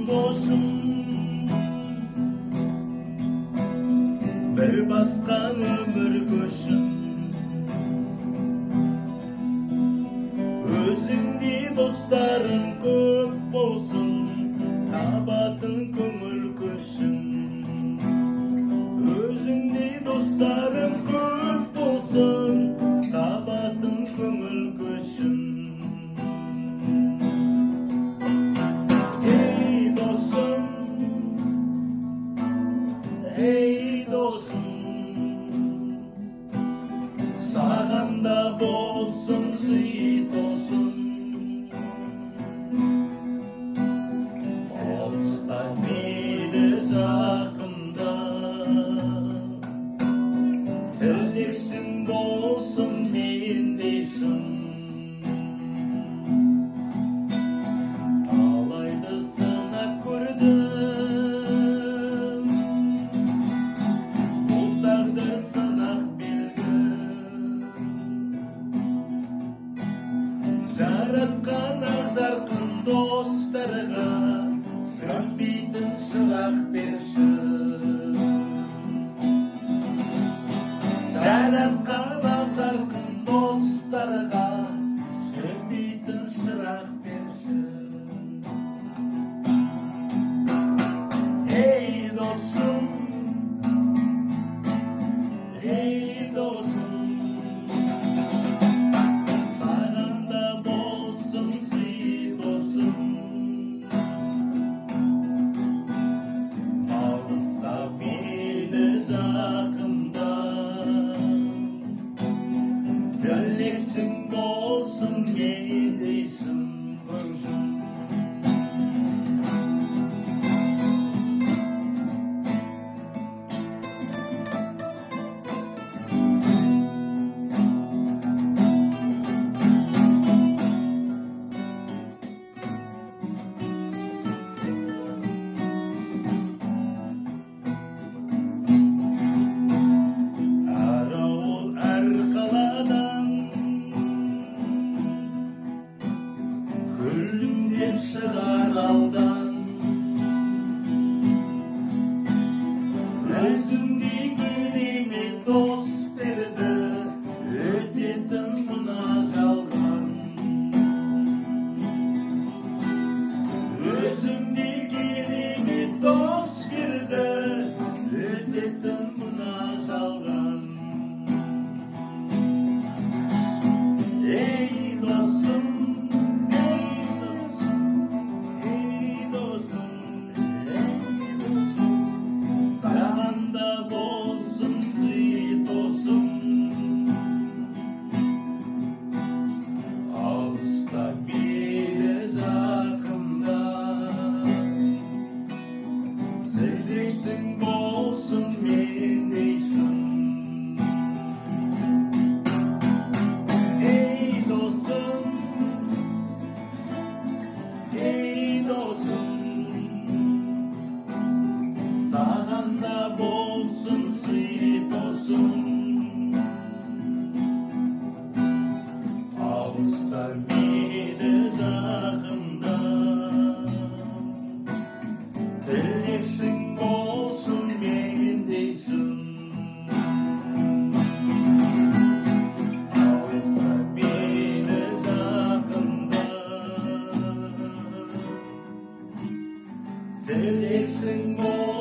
досым, бір басқан өмір көшін. Өзіңдей достарың көп болсын, табатын көңіл көшін. Өзіңдей достарың көп болсын, табатын көңіл көшін. Ей досым, ей досым, саған да болсын сый досым. Алыста мейлі жақында, тірлексің болсын мендей шын. Алайды сынап көрдім, бұл тағдыр сынақ белгі. Жаратқан ақ жарқын достарға сөнбейтін шырақ берші. Жаратқан ақ жарқын достарға сөнбейтін шырақ берші. Ей досым, ей досым, саған да болсын сый досым. Алыста мейлі жақында, тілексің болсын мендей шын мыңжын. Әр ауыл, әр қаладан күлімдеп шығар алдан. Өзіңдей кереме дос берді, өтетін мына жалған. Өзіңдей кереме дос берді, өтетін мына жалған. Ей досым, ей досым, ей досым, ей досым, саған да болсын сый досым. Алыста мейлі жақында, тілексің болсын мендей шын. Ей досым, ей досым, саған да болсын сый досым. Алыста мейлі жақында, тілексің болсын мендей шын. Алыста мейлі жақында, тілексің болсын